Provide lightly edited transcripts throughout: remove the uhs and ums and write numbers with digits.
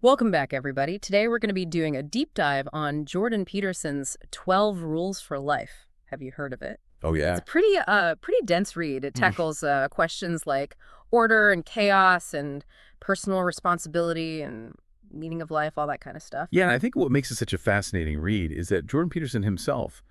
Welcome back, everybody. Today we're going to be doing a deep dive on Jordan Peterson's 12 Rules for Life. Have you heard of it? Oh, It's yeah. a pretty dense read. It Mm. tackles questions like order and chaos and personal responsibility and meaning of life, all that kind of stuff. Yeah, and I think what makes it such a fascinating read is that Jordan Peterson himself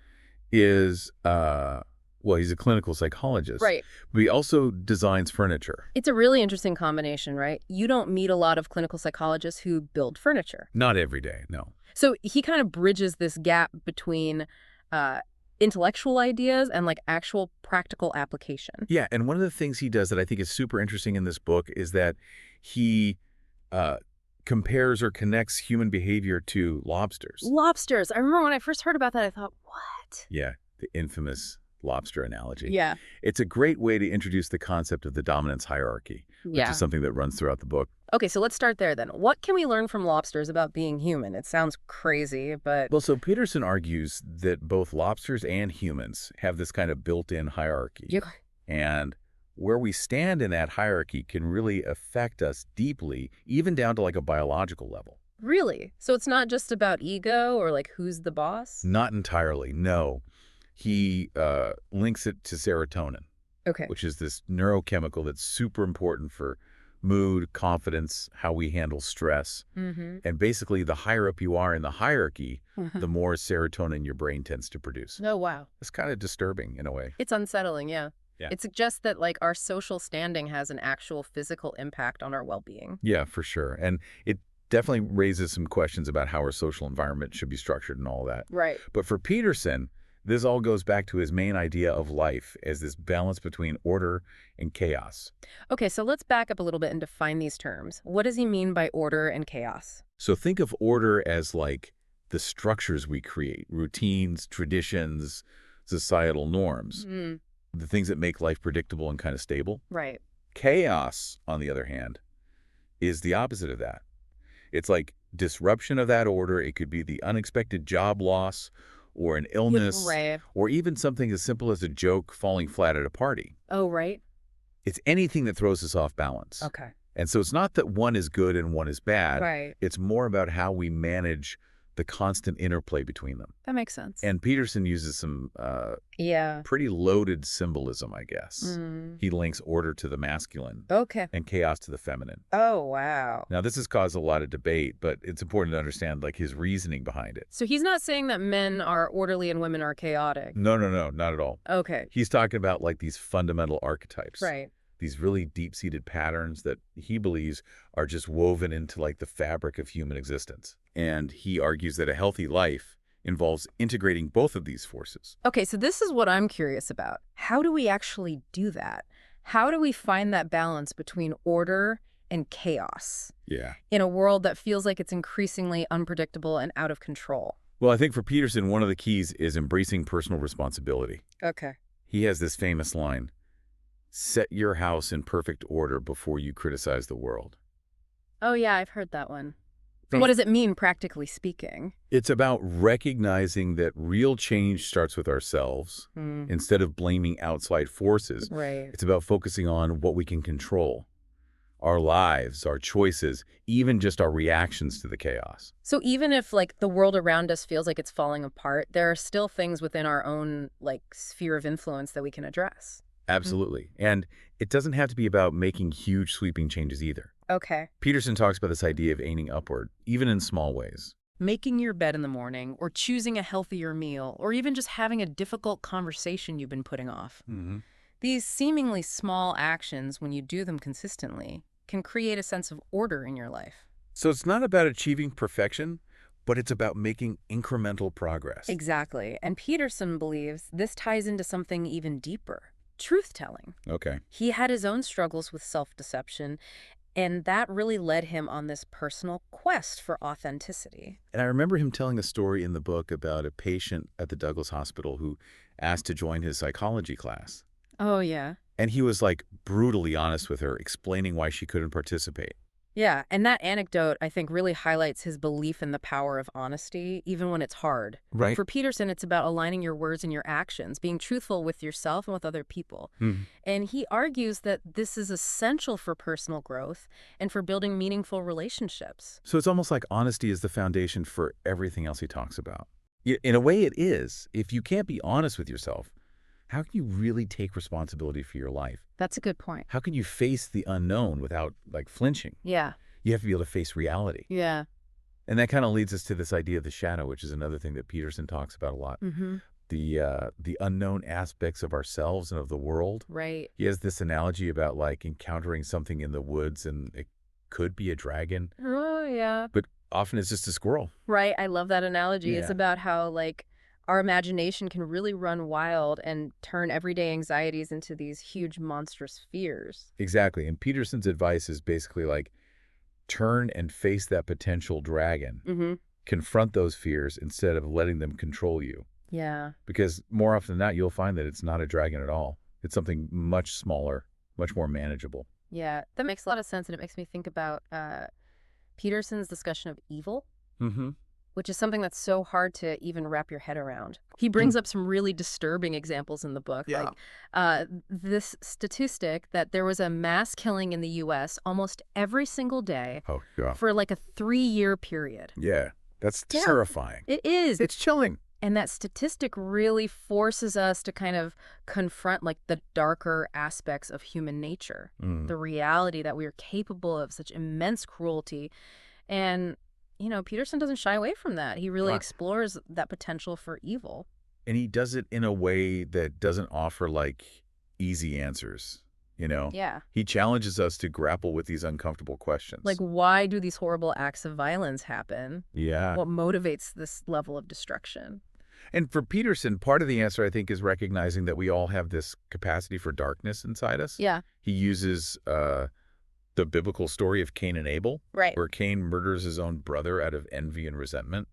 is, well, he's a clinical psychologist, Right. but he also designs furniture. It's a really interesting combination, right? You don't meet a lot of clinical psychologists who build furniture. Not every day, no. So he kind of bridges this gap between uh, intellectual ideas and like actual practical application. Yeah, and one of the things he does that I think is super interesting in this book is that he uh, compares or connects human behavior to lobsters. Lobsters. I remember when I first heard about that, I thought, what? Yeah, the infamous lobster analogy. Yeah. It's a great way to introduce the concept of the dominance hierarchy, which Yeah. is something that runs throughout the book. Okay, so let's start there then. What can we learn from lobsters about being human? It sounds crazy, but Well, so Peterson argues that both lobsters and humans have this kind of built-in hierarchy. you, And where we stand in that hierarchy can really affect us deeply, even down to like a biological level. really? So it's not just about ego or like who's the boss? Not entirely, no. He links it to serotonin, Okay. which is this neurochemical that's super important for mood, confidence, how we handle stress. Mm-hmm. And basically, the higher up you are in the hierarchy, the more serotonin your brain tends to produce. Oh, wow. It's kind of disturbing in a way. It's unsettling, yeah. Yeah. It suggests that like our social standing has an actual physical impact on our well-being. Yeah, for sure. And it definitely raises some questions about how our social environment should be structured and all that. Right. But for Peterson, this all goes back to his main idea of life as this balance between order and chaos. Okay, so let's back up a little bit and define these terms. What does he mean by order and chaos? So think of order as like the structures we create, routines, traditions, societal norms, Mm, the things that make life predictable and kind of stable. right. Chaos, on the other hand, is the opposite of that. It's like disruption of that order. It could be the unexpected job loss or an illness Right. or even something as simple as a joke falling flat at a party. Oh, right. It's anything that throws us off balance. Okay. And so it's not that one is good and one is bad. Right. It's more about how we manage the constant interplay between them. That makes sense. And Peterson uses some Yeah. pretty loaded symbolism, I guess. Mm. He links order to the masculine Okay. and chaos to the feminine. Oh, wow. Now, this has caused a lot of debate, but it's important to understand like his reasoning behind it. So he's not saying that men are orderly and women are chaotic. No, no, no, not at all. Okay. He's talking about like these fundamental archetypes. Right. These really deep-seated patterns that he believes are just woven into like the fabric of human existence. And he argues that a healthy life involves integrating both of these forces. Okay, so this is what I'm curious about. How do we actually do that? How do we find that balance between order and chaos Yeah. in a world that feels like it's increasingly unpredictable and out of control? Well, I think for Peterson, one of the keys is embracing personal responsibility. Okay. He has this famous line, "Set your house in perfect order before you criticize the world." Oh, yeah, I've heard that one. From- What does it mean, practically speaking? It's about recognizing that real change starts with ourselves Hmm. instead of blaming outside forces. Right. It's about focusing on what we can control, our lives, our choices, even just our reactions to the chaos. So even if like the world around us feels like it's falling apart, there are still things within our own like sphere of influence that we can address. Absolutely. And it doesn't have to be about making huge sweeping changes either. Okay. Peterson talks about this idea of aiming upward, even in small ways. Making your bed in the morning, or choosing a healthier meal, or even just having a difficult conversation you've been putting off. Mm-hmm. These seemingly small actions, when you do them consistently, can create a sense of order in your life. So it's not about achieving perfection, but it's about making incremental progress. Exactly. And Peterson believes this ties into something even deeper, truth-telling. Okay. He had his own struggles with self-deception, and that really led him on this personal quest for authenticity. And I remember him telling a story in the book about a patient at the Douglas Hospital who asked to join his psychology class. Oh, yeah. And he was like brutally honest with her, explaining why she couldn't participate. Yeah, and that anecdote, I think, really highlights his belief in the power of honesty, even when it's hard. Right. For Peterson, it's about aligning your words and your actions, being truthful with yourself and with other people. Mhm. And he argues that this is essential for personal growth and for building meaningful relationships. So it's almost like honesty is the foundation for everything else he talks about. In a way, it is. If you can't be honest with yourself, how can you really take responsibility for your life? That's a good point. How can you face the unknown without, like, flinching? Yeah. You have to be able to face reality. Yeah. And that kind of leads us to this idea of the shadow, which is another thing that Peterson talks about a lot. Mm-hmm. The unknown aspects of ourselves and of the world. Right. He has this analogy about, like, encountering something in the woods, and it could be a dragon, Oh, yeah. but often it's just a squirrel. Right. I love that analogy. It's Yeah. about how, like, our imagination can really run wild and turn everyday anxieties into these huge, monstrous fears. Exactly. And Peterson's advice is basically like, turn and face that potential dragon. Mm-hmm. Confront those fears instead of letting them control you. Yeah. Because more often than not, you'll find that it's not a dragon at all. It's something much smaller, much more manageable. Yeah. That makes a lot of sense, and it makes me think about Peterson's discussion of evil, Mm-hmm. which is something that's so hard to even wrap your head around. He brings up some really disturbing examples in the book, Yeah. like this statistic that there was a mass killing in the U.S. almost every single day Oh, yeah. for like a 3-year period. Yeah. That's Yeah. terrifying. It is. It's chilling. And that statistic really forces us to kind of confront like the darker aspects of human nature, the reality that we are capable of such immense cruelty. And, you know, Peterson doesn't shy away from that. He really Right. explores that potential for evil. And he does it in a way that doesn't offer, like, easy answers, you know? Yeah. He challenges us to grapple with these uncomfortable questions. Like, why do these horrible acts of violence happen? Yeah. What motivates this level of destruction? And for Peterson, part of the answer, I think, is recognizing that we all have this capacity for darkness inside us. Yeah. He uses the biblical story of Cain and Abel, Right. where Cain murders his own brother out of envy and resentment.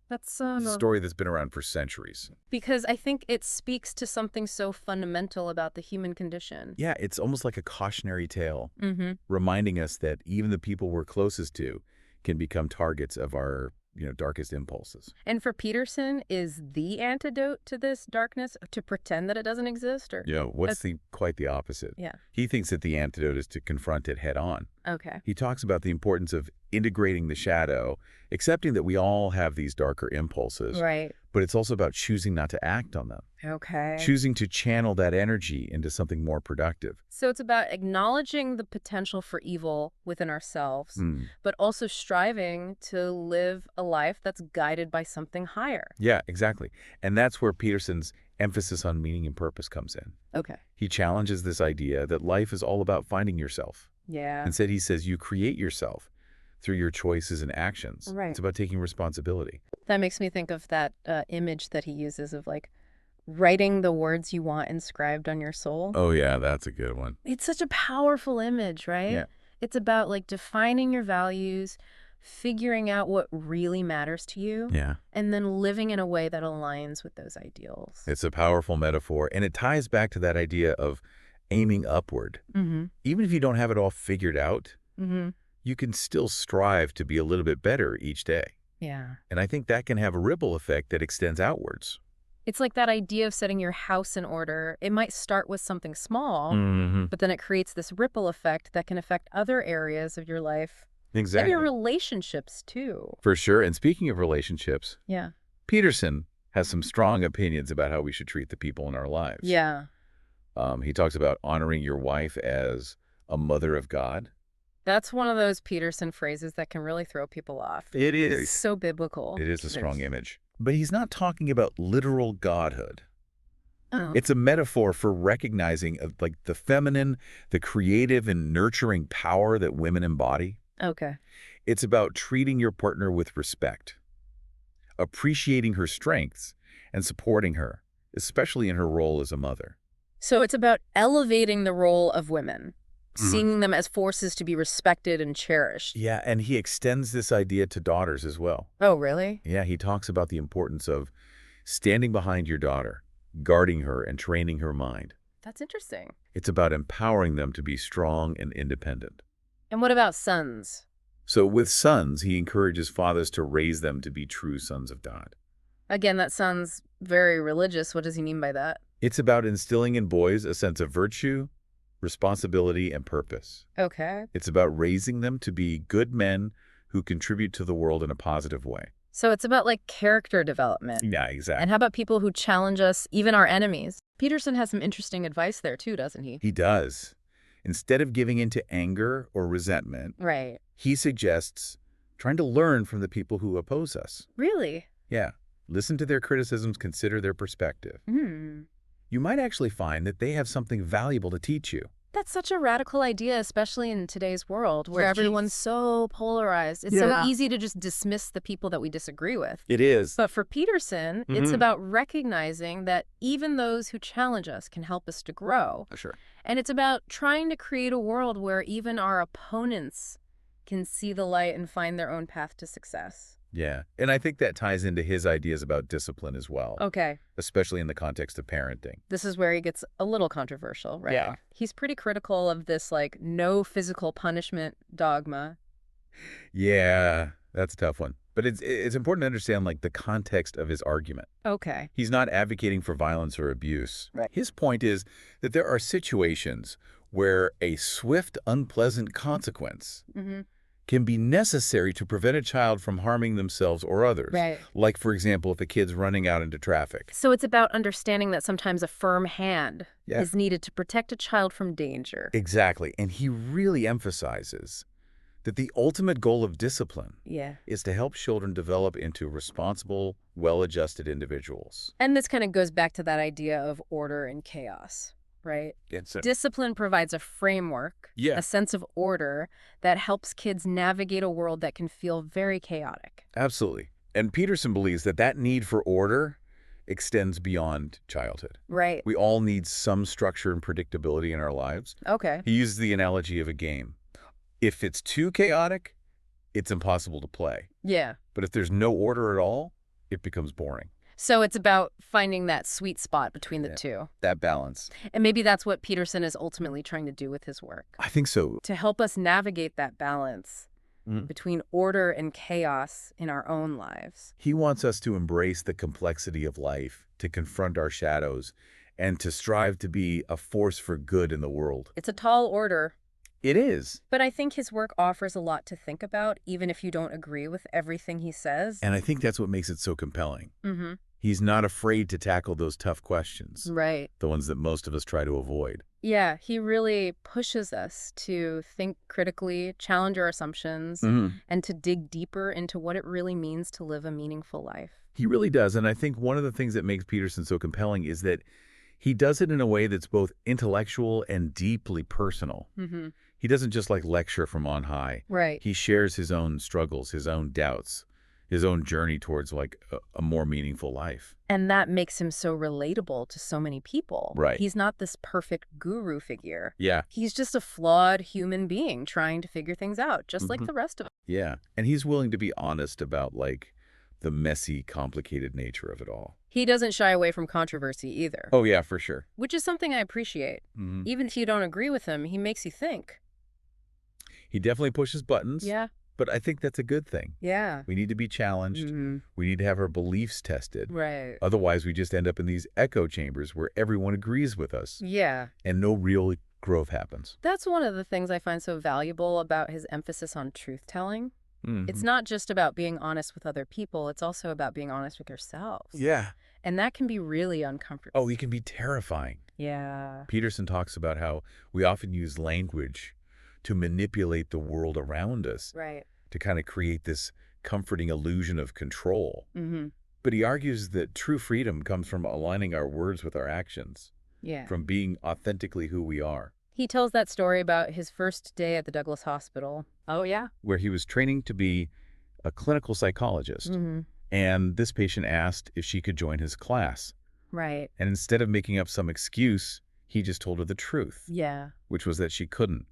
That's It's a story that's been around for centuries. because I think it speaks to something so fundamental about the human condition. Yeah, it's almost like a cautionary tale, Mm-hmm. reminding us that even the people we're closest to can become targets of our, darkest impulses. And for Peterson, is the antidote to this darkness to pretend that it doesn't exist? Or Yeah, what's quite the opposite? Yeah. He thinks that the antidote is to confront it head on. Okay. He talks about the importance of integrating the shadow, accepting that we all have these darker impulses, Right. but it's also about choosing not to act on them, Okay. choosing to channel that energy into something more productive. So it's about acknowledging the potential for evil within ourselves, Mm. but also striving to live a life that's guided by something higher. Yeah, exactly. And that's where Peterson's emphasis on meaning and purpose comes in. Okay. He challenges this idea that life is all about finding yourself. Yeah. Instead, he says you create yourself through your choices and actions. Right. It's about taking responsibility. That makes me think of that image that he uses of like writing the words you want inscribed on your soul. Oh, yeah, that's a good one. It's such a powerful image, right? Yeah. It's about like defining your values, figuring out what really matters to you, Yeah. and then living in a way that aligns with those ideals. It's a powerful metaphor, and it ties back to that idea of aiming upward. Mm-hmm. Even if you don't have it all figured out, Mm-hmm. you can still strive to be a little bit better each day. Yeah. And I think that can have a ripple effect that extends outwards. It's like that idea of setting your house in order. It might start with something small, Mm-hmm. but then it creates this ripple effect that can affect other areas of your life. Exactly. And your relationships, too. For sure. And speaking of relationships, Yeah. Peterson has some strong opinions about how we should treat the people in our lives. Yeah. He talks about honoring your wife as a mother of God. That's one of those Peterson phrases that can really throw people off. It It's is. so biblical. It is a strong image. But he's not talking about literal godhood. Oh. It's a metaphor for recognizing like the feminine, the creative and nurturing power that women embody. Okay. It's about treating your partner with respect, appreciating her strengths, and supporting her, especially in her role as a mother. So it's about elevating the role of women, Mhm. seeing them as forces to be respected and cherished. Yeah, and he extends this idea to daughters as well. Oh, really? Yeah, he talks about the importance of standing behind your daughter, guarding her, and training her mind. That's interesting. It's about empowering them to be strong and independent. And what about sons? So with sons, he encourages fathers to raise them to be true sons of God. Again, that sounds very religious. What does he mean by that? It's about instilling in boys a sense of virtue, responsibility, and purpose. Okay. It's about raising them to be good men who contribute to the world in a positive way. So it's about like character development. Yeah, And exactly. how about people who challenge us, even our enemies? Peterson has some interesting advice there too, doesn't he? He does. Instead of giving into anger or resentment, Right. he suggests trying to learn from the people who oppose us. Really? Yeah. Listen to their criticisms, consider their perspective. Hmm. You might actually find that they have something valuable to teach you. That's such a radical idea, especially in today's world where Yes. everyone's so polarized. It's so easy to just dismiss the people that we disagree with. It is. But for Peterson, it's about recognizing that even those who challenge us can help us to grow. Sure. And it's about trying to create a world where even our opponents can see the light and find their own path to success. Yeah. And I think that ties into his ideas about discipline as well, Okay, especially in the context of parenting. this is where he gets a little controversial, right? Yeah. He's pretty critical of this, like, no physical punishment dogma. Yeah, that's a tough one. But it's important to understand, like, the context of his argument. Okay. He's not advocating for violence or abuse. Right. His point is that there are situations where a swift, unpleasant consequence Mm-hmm. can be necessary to prevent a child from harming themselves or others. Right. Like, for example, if a kid's running out into traffic. So it's about understanding that sometimes a firm hand Yeah. is needed to protect a child from danger. Exactly. And he really emphasizes that the ultimate goal of discipline Yeah. is to help children develop into responsible, well-adjusted individuals. And this kind of goes back to that idea of order and chaos, right? Discipline provides a framework, Yeah. a sense of order that helps kids navigate a world that can feel very chaotic. Absolutely. And Peterson believes that that need for order extends beyond childhood. Right. We all need some structure and predictability in our lives. Okay. He uses the analogy of a game. If it's too chaotic, it's impossible to play. Yeah. But if there's no order at all, it becomes boring. So it's about finding that sweet spot between the two. That balance. And maybe that's what Peterson is ultimately trying to do with his work. I think so. To help us navigate that balance Mhm. between order and chaos in our own lives. He wants us to embrace the complexity of life, to confront our shadows, and to strive to be a force for good in the world. It's a tall order, It is. but I think his work offers a lot to think about, even if you don't agree with everything he says. And I think that's what makes it so compelling. Mm-hmm. He's not afraid to tackle those tough questions, Right. the ones that most of us try to avoid. Yeah, he really pushes us to think critically, challenge our assumptions, and to dig deeper into what it really means to live a meaningful life. He really does. And I think one of the things that makes Peterson so compelling is that he does it in a way that's both intellectual and deeply personal. Mm-hmm. He doesn't just like lecture from on high. Right. He shares his own struggles, his own doubts, his own journey towards like a more meaningful life. And that makes him so relatable to so many people. Right. He's not this perfect guru figure. Yeah. He's just a flawed human being trying to figure things out, just like the rest of us. Yeah. And he's willing to be honest about like the messy, complicated nature of it all. He doesn't shy away from controversy either, Oh, yeah, for sure. which is something I appreciate. Mhm. Even if you don't agree with him, he makes you think. He definitely pushes buttons. Yeah. But I think that's a good thing. Yeah. We need to be challenged. Mhm. We need to have our beliefs tested. Right. Otherwise, we just end up in these echo chambers where everyone agrees with us Yeah. and no real growth happens. That's one of the things I find so valuable about his emphasis on truth-telling. Mhm. It's not just about being honest with other people, it's also about being honest with yourselves. Yeah. And that can be really uncomfortable. Oh, it can be terrifying. Yeah. Peterson talks about how we often use language to manipulate the world around us, Right. to kind of create this comforting illusion of control. Mm-hmm. But he argues that true freedom comes from aligning our words with our actions, Yeah. from being authentically who we are. He tells that story about his first day at the Douglas Hospital. Oh, yeah? Where he was training to be a clinical psychologist. Mm-hmm. And this patient asked if she could join his class. Right. And instead of making up some excuse, he just told her the truth, Yeah. which was that she couldn't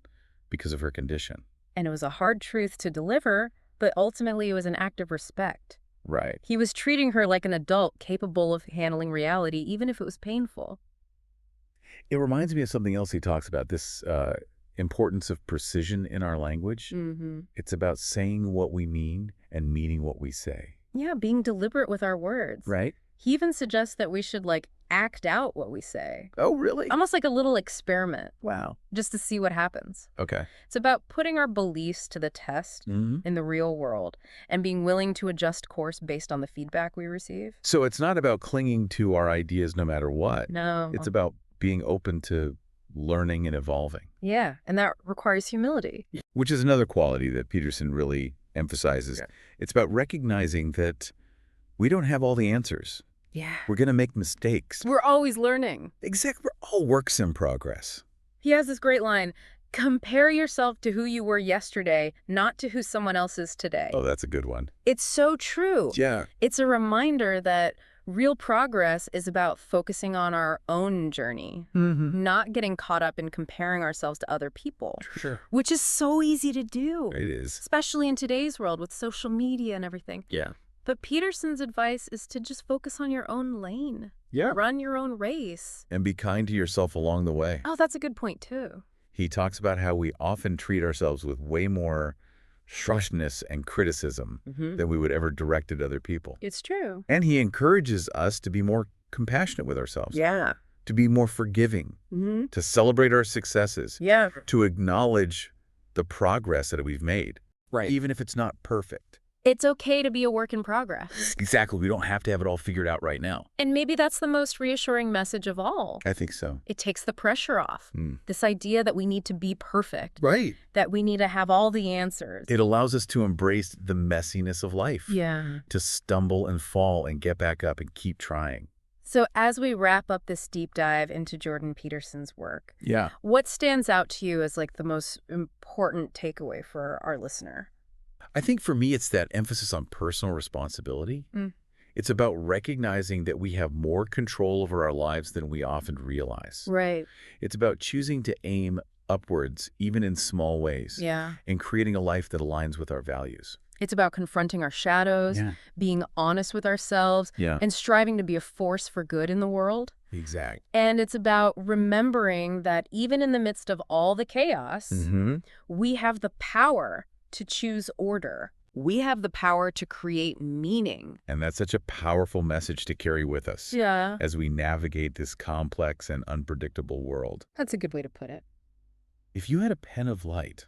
because of her condition. And it was a hard truth to deliver, but ultimately it was an act of respect. Right. He was treating her like an adult capable of handling reality, even if it was painful. It reminds me of something else he talks about. This importance of precision in our language. It's about saying what we mean and meaning what we say. Yeah, being deliberate with our words. Right? He even suggests that we should, like, act out what we say. Oh, really? Almost like a little experiment, Wow. just to see what happens. Okay. It's about putting our beliefs to the test in the real world and being willing to adjust course based on the feedback we receive. So it's not about clinging to our ideas no matter what. No. It's about being open to learning and evolving. Yeah, and that requires humility. Which is another quality that Peterson really emphasizes. Yeah. It's about recognizing that we don't have all the answers. Yeah. We're going to make mistakes. We're always learning. Exactly. We're all works in progress. He has this great line, compare yourself to who you were yesterday, not to who someone else is today. Oh, that's a good one. It's so true. Yeah. It's a reminder that real progress is about focusing on our own journey, not getting caught up in comparing ourselves to other people, Sure. which is so easy to do, It is. especially in today's world with social media and everything. Yeah. But Peterson's advice is to just focus on your own lane. Yeah. Run your own race. And be kind to yourself along the way. Oh, that's a good point, too. He talks about how we often treat ourselves with way more harshness and criticism than we would ever direct at other people. It's true. And he encourages us to be more compassionate with ourselves. Yeah. To be more forgiving. To celebrate our successes. Yeah. To acknowledge the progress that we've made. Right. Even if it's not perfect. It's okay to be a work in progress. Exactly. We don't have to have it all figured out right now. And maybe that's the most reassuring message of all. I think so. It takes the pressure off. This idea that we need to be perfect. Right. That we need to have all the answers. It allows us to embrace the messiness of life. Yeah. To stumble and fall and get back up and keep trying. So as we wrap up this deep dive into Jordan Peterson's work, Yeah. what stands out to you as like the most important takeaway for our listener? I think for me, it's that emphasis on personal responsibility. It's about recognizing that we have more control over our lives than we often realize. Right. It's about choosing to aim upwards, even in small ways. Yeah. And creating a life that aligns with our values. It's about confronting our shadows, being honest with ourselves, and striving to be a force for good in the world. Exactly. And it's about remembering that even in the midst of all the chaos, we have the power to choose order. We have the power to create meaning. And that's such a powerful message to carry with us as we navigate this complex and unpredictable world. That's a good way to put it. If you had a pen of light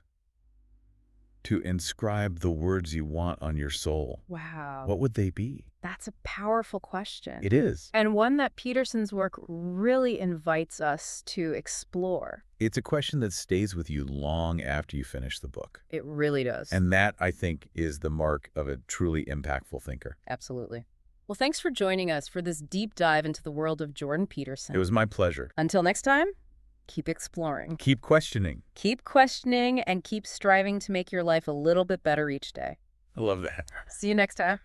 to inscribe the words you want on your soul, Wow. what would they be? That's a powerful question. It is. And one that Peterson's work really invites us to explore. It's a question that stays with you long after you finish the book. It really does. And that, I think, is the mark of a truly impactful thinker. Absolutely. Well, thanks for joining us for this deep dive into the world of Jordan Peterson. It was my pleasure. Until next time, keep exploring. Keep questioning. Keep questioning and keep striving to make your life a little bit better each day. I love that. See you next time.